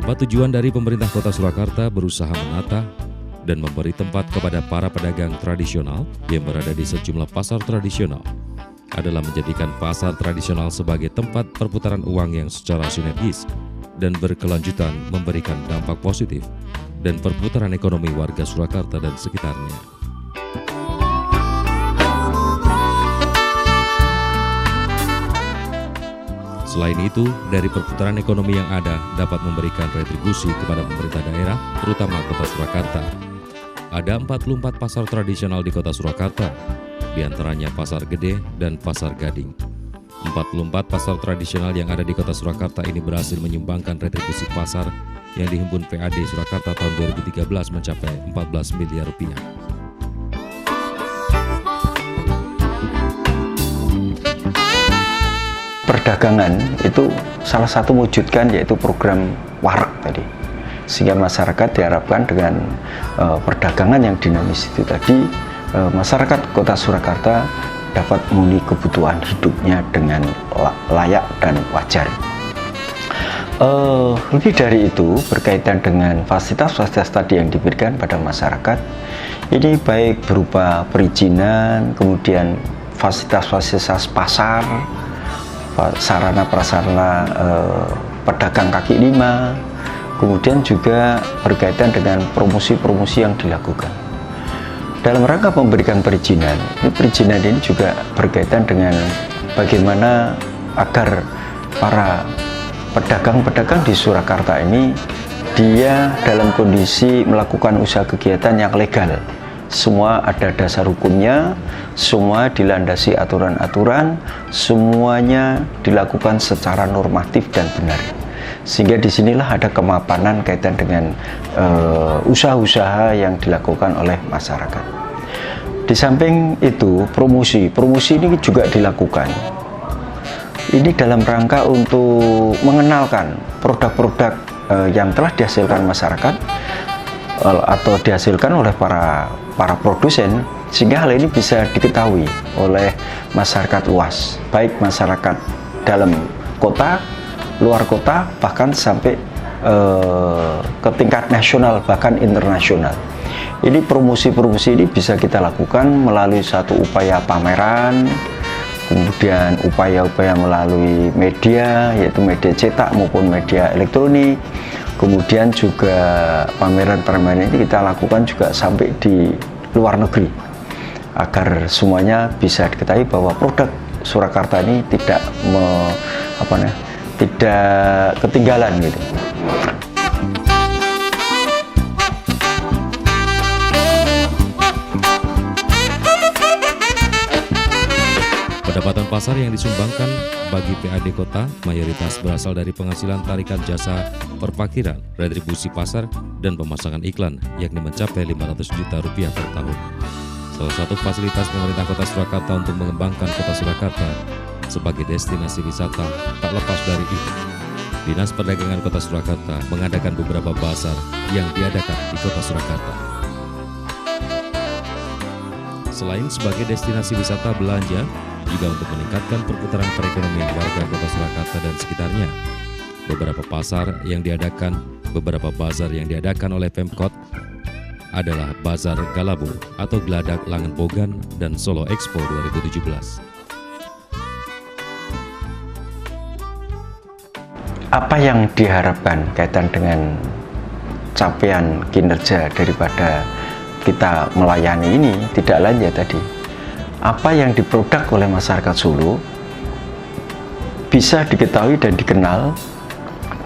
Apa tujuan dari pemerintah Kota Surakarta berusaha menata dan memberi tempat kepada para pedagang tradisional yang berada di sejumlah pasar tradisional adalah menjadikan pasar tradisional sebagai tempat perputaran uang yang secara sinergis dan berkelanjutan memberikan dampak positif dan perputaran ekonomi warga Surakarta dan sekitarnya. Selain itu, dari perputaran ekonomi yang ada dapat memberikan retribusi kepada pemerintah daerah, terutama Kota Surakarta. Ada 44 pasar tradisional di Kota Surakarta, di antaranya Pasar Gede dan Pasar Gading. 44 pasar tradisional yang ada di Kota Surakarta ini berhasil menyumbangkan retribusi pasar yang dihimpun PAD Surakarta tahun 2013 mencapai 14 miliar rupiah. Perdagangan itu salah satu wujudkan yaitu program wareg tadi, sehingga masyarakat diharapkan dengan perdagangan yang dinamis itu tadi, masyarakat Kota Surakarta dapat memenuhi kebutuhan hidupnya dengan layak dan wajar. Lebih dari itu, berkaitan dengan fasilitas-fasilitas tadi yang diberikan pada masyarakat, ini baik berupa perizinan, kemudian fasilitas-fasilitas pasar, sarana prasarana pedagang kaki lima, kemudian juga berkaitan dengan promosi-promosi yang dilakukan. Dalam rangka memberikan perizinan ini juga berkaitan dengan bagaimana agar para pedagang-pedagang di Surakarta ini dia dalam kondisi melakukan usaha kegiatan yang legal. Semua ada dasar hukumnya, semua dilandasi aturan-aturan, semuanya dilakukan secara normatif dan benar. Sehingga disinilah ada kemapanan kaitan dengan usaha-usaha yang dilakukan oleh masyarakat. Di samping itu, promosi ini juga dilakukan. Ini dalam rangka untuk mengenalkan produk-produk yang telah dihasilkan masyarakat atau dihasilkan oleh para produsen, sehingga hal ini bisa diketahui oleh masyarakat luas, baik masyarakat dalam kota, luar kota, bahkan sampai ke tingkat nasional bahkan internasional. Ini promosi ini bisa kita lakukan melalui satu upaya pameran, kemudian upaya-upaya melalui media, yaitu media cetak maupun media elektronik. Kemudian juga pameran-pameran ini kita lakukan juga sampai di luar negeri, agar semuanya bisa diketahui bahwa produk Surakarta ini tidak ketinggalan gitu. Pendapatan pasar yang disumbangkan bagi PAD Kota mayoritas berasal dari penghasilan tarikan jasa perparkiran, retribusi pasar, dan pemasangan iklan, yakni mencapai 500 juta rupiah per tahun. Salah satu fasilitas pemerintah Kota Surakarta untuk mengembangkan Kota Surakarta sebagai destinasi wisata tak lepas dari itu. Dinas Perdagangan Kota Surakarta mengadakan beberapa bazar yang diadakan di Kota Surakarta. Selain sebagai destinasi wisata belanja, juga untuk meningkatkan perputaran perekonomian warga Kota Surakarta dan sekitarnya. Beberapa bazar yang diadakan oleh Pemkot adalah Bazar Galabu atau Geladak Langen Bogan dan Solo Expo 2017. Apa yang diharapkan kaitan dengan capaian kinerja daripada kita melayani ini tidak lain ya tadi, apa yang diproduk oleh masyarakat Solo bisa diketahui dan dikenal,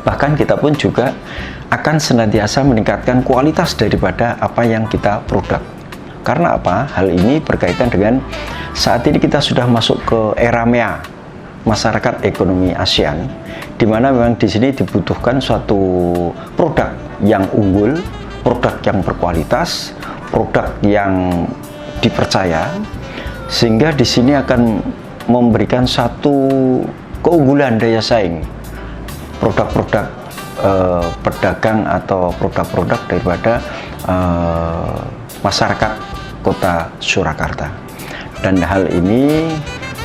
bahkan kita pun juga akan senantiasa meningkatkan kualitas daripada apa yang kita produk. Karena apa? Hal ini berkaitan dengan saat ini kita sudah masuk ke era MEA, masyarakat ekonomi ASEAN, di mana memang di sini dibutuhkan suatu produk yang unggul, produk yang berkualitas, produk yang dipercaya, sehingga di sini akan memberikan satu keunggulan daya saing produk-produk pedagang atau produk-produk daripada masyarakat Kota Surakarta. Dan hal ini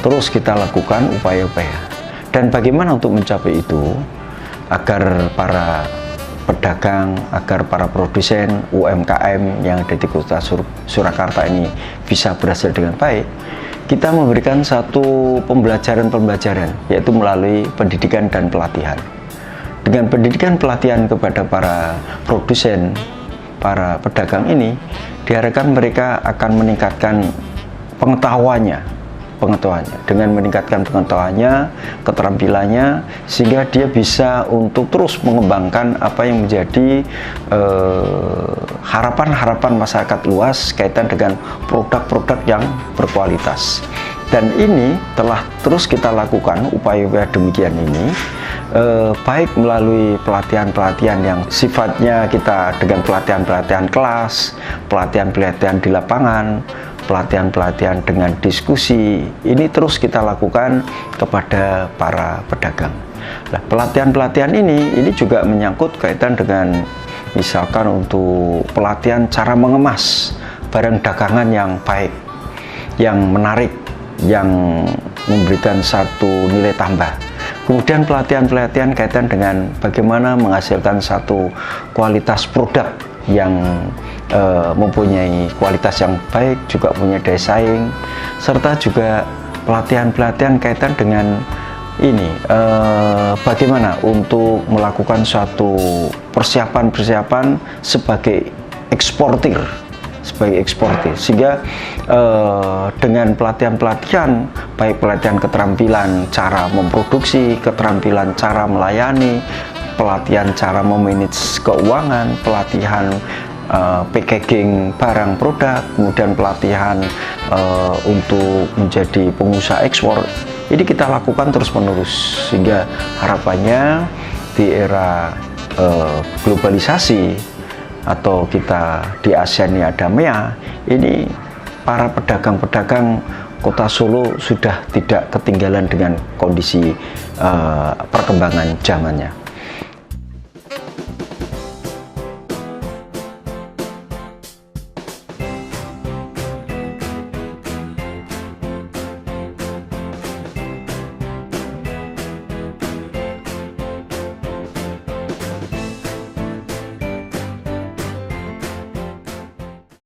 terus kita lakukan upaya-upaya. Dan bagaimana untuk mencapai itu agar para pedagang, agar para produsen UMKM yang ada di Kota Surakarta ini bisa berhasil dengan baik, kita memberikan satu pembelajaran, yaitu melalui pendidikan dan pelatihan. Dengan pendidikan pelatihan kepada para produsen, para pedagang ini, diharapkan mereka akan meningkatkan pengetahuannya. Dengan meningkatkan pengetahuannya, keterampilannya, sehingga dia bisa untuk terus mengembangkan apa yang menjadi harapan-harapan masyarakat luas kaitan dengan produk-produk yang berkualitas. Dan ini telah terus kita lakukan upaya-upaya demikian ini, baik melalui pelatihan-pelatihan yang sifatnya kita dengan pelatihan-pelatihan kelas, pelatihan-pelatihan di lapangan, pelatihan-pelatihan dengan diskusi, ini terus kita lakukan kepada para pedagang. Nah, pelatihan-pelatihan ini juga menyangkut kaitan dengan misalkan untuk pelatihan cara mengemas barang dagangan yang baik, yang menarik, yang memberikan satu nilai tambah. Kemudian pelatihan-pelatihan kaitan dengan bagaimana menghasilkan satu kualitas produk yang mempunyai kualitas yang baik, juga punya daya saing, serta juga pelatihan-pelatihan kaitan dengan ini bagaimana untuk melakukan suatu persiapan sebagai eksportir, sehingga dengan pelatihan-pelatihan, baik pelatihan keterampilan cara memproduksi, keterampilan cara melayani, pelatihan cara memanage keuangan, pelatihan packaging barang produk, kemudian pelatihan untuk menjadi pengusaha ekspor, ini kita lakukan terus-menerus, sehingga harapannya di era globalisasi atau kita di ASEAN ini ada MEA, ini para pedagang-pedagang Kota Solo sudah tidak ketinggalan dengan kondisi perkembangan zamannya.